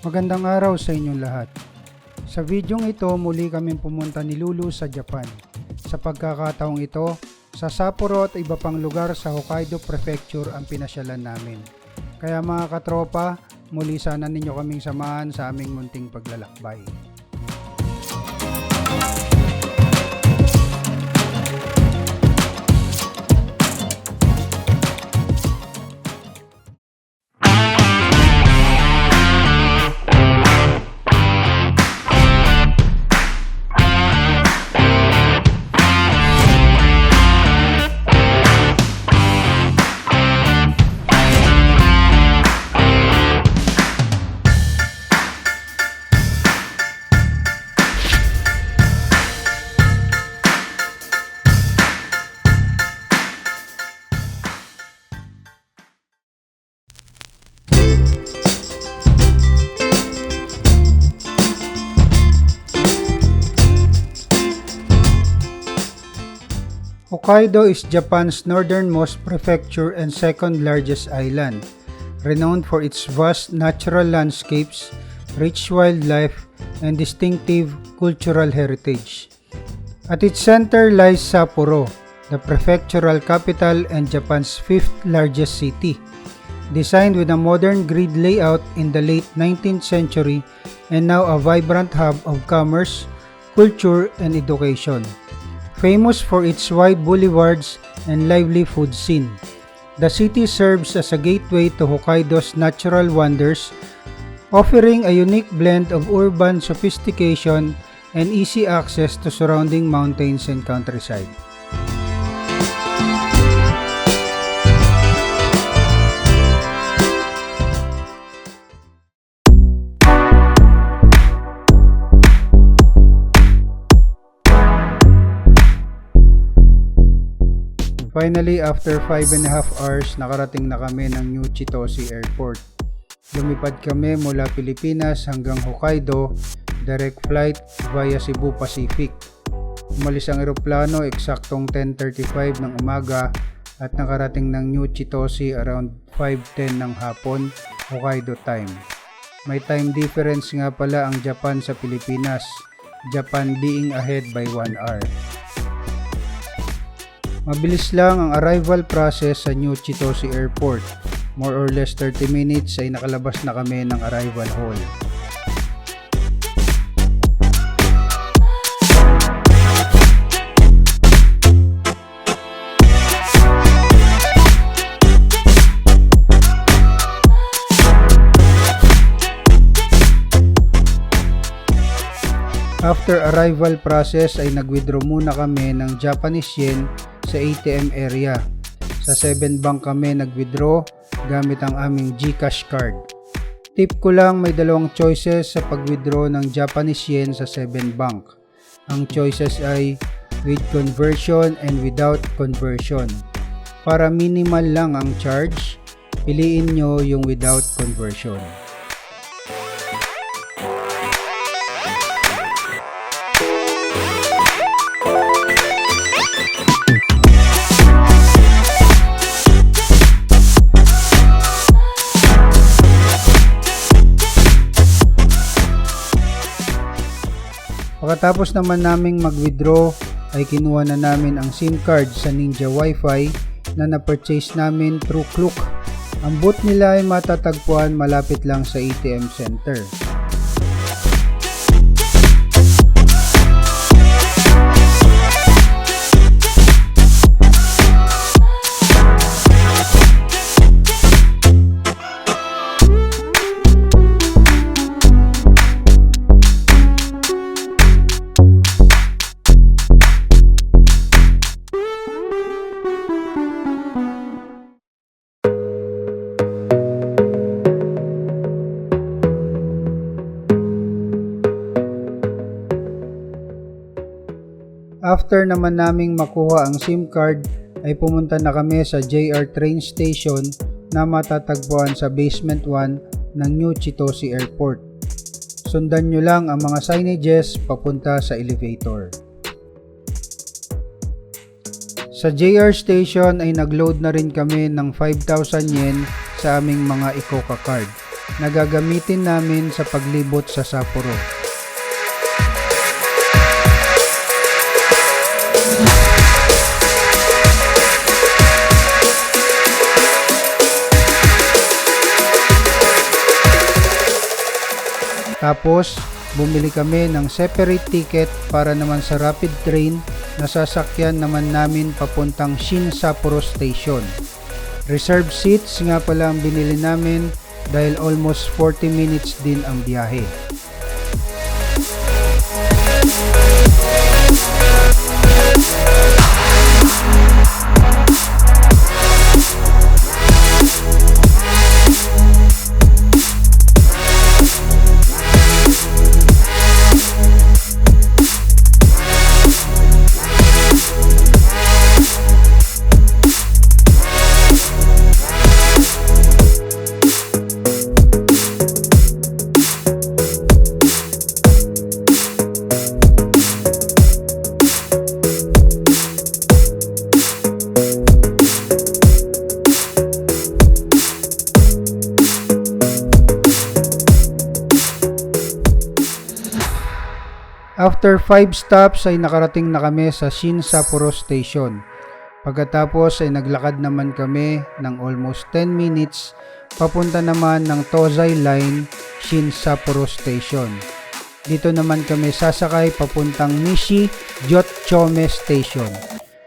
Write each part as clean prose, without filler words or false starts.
Magandang araw sa inyong lahat. Sa videong ito, muli kaming pumunta ni Lulu sa Japan. Sa pagkakataong ito, sa Sapporo at iba pang lugar sa Hokkaido Prefecture ang pinasyalan namin. Kaya mga katropa, muli sana ninyo kaming samahan sa aming munting paglalakbay. Hokkaido is Japan's northernmost prefecture and second largest island, renowned for its vast natural landscapes, rich wildlife, and distinctive cultural heritage. At its center lies Sapporo, the prefectural capital and Japan's fifth largest city. Designed with a modern grid layout in the late 19th century and now a vibrant hub of commerce, culture, and education. Famous for its wide boulevards and lively food scene, the city serves as a gateway to Hokkaido's natural wonders, offering a unique blend of urban sophistication and easy access to surrounding mountains and countryside. Finally, after 5.5 hours, nakarating na kami ng New Chitose Airport. Lumipad kami mula Pilipinas hanggang Hokkaido, direct flight via Cebu Pacific. Umalis ang eroplano eksaktong 10:35 ng umaga at nakarating ng New Chitose around 5:10 ng hapon, Hokkaido time. May time difference nga pala ang Japan sa Pilipinas, Japan being ahead by 1 hour. Mabilis lang ang arrival process sa New Chitose Airport. More or less 30 minutes ay nakalabas na kami ng arrival hall. After arrival process ay nag-withdraw muna kami ng Japanese yen sa ATM area. Sa 7 Bank kami nag-withdraw gamit ang aming GCash card. Tip ko lang, may dalawang choices sa pag-withdraw ng Japanese yen sa 7 Bank. Ang choices ay with conversion and without conversion. Para minimal lang ang charge, piliin nyo yung without conversion. Pagkatapos naman naming mag-withdraw ay kinuha na namin ang SIM card sa Ninja Wi-Fi na na-purchase namin through Klook. Ang booth nila ay matatagpuan malapit lang sa ATM center. After naman naming makuha ang SIM card ay pumunta na kami sa JR train station na matatagpuan sa basement 1 ng New Chitose Airport. Sundan nyo lang ang mga signages papunta sa elevator. Sa JR station ay nag-load na rin kami ng 5,000 yen sa aming mga Icoca card. na gagamitin namin sa paglibot sa Sapporo. Tapos, bumili kami ng separate ticket para naman sa rapid train na sasakyan naman namin papuntang Shin Sapporo Station. Reserved seats nga pala ang binili namin dahil almost 40 minutes din ang biyahe. After 5 stops ay nakarating na kami sa Shin Sapporo Station. Pagkatapos ay naglakad naman kami ng almost 10 minutes papunta naman ng Tozai Line Shin Sapporo Station. Dito naman kami sasakay papuntang Nishi Jotchome Station.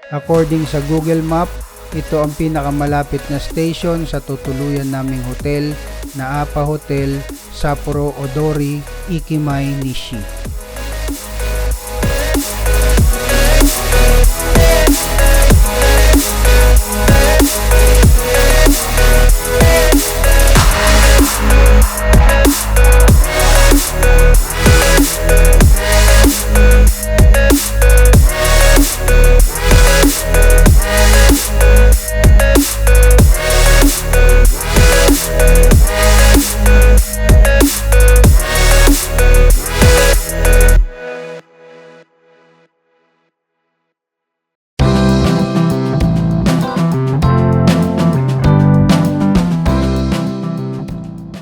According sa Google Map, ito ang pinakamalapit na station sa tutuluyan naming hotel na Appa Hotel Sapporo Odori Ikimai Nishi.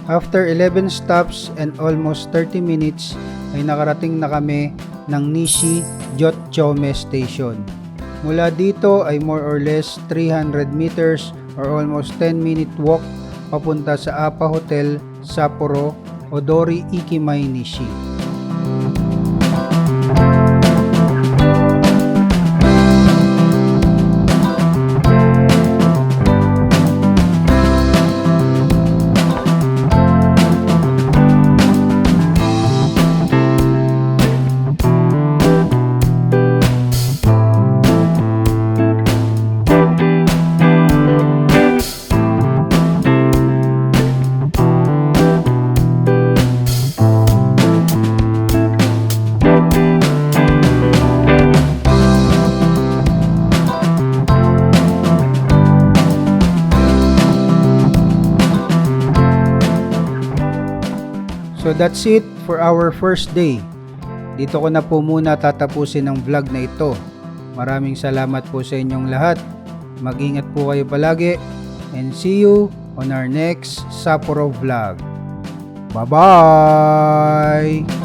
After 11 stops and almost 30 minutes ay nakarating na kami ng Nishi Jotchome Station. Mula dito ay more or less 300 meters or almost 10-minute walk papunta sa Appa Hotel Sapporo Odori Ikimai Nishi. So that's it for our first day. Dito ko na po muna tatapusin ang vlog na ito. Maraming salamat po sa inyong lahat. Mag-ingat po kayo palagi and see you on our next Sapporo vlog. Bye-bye!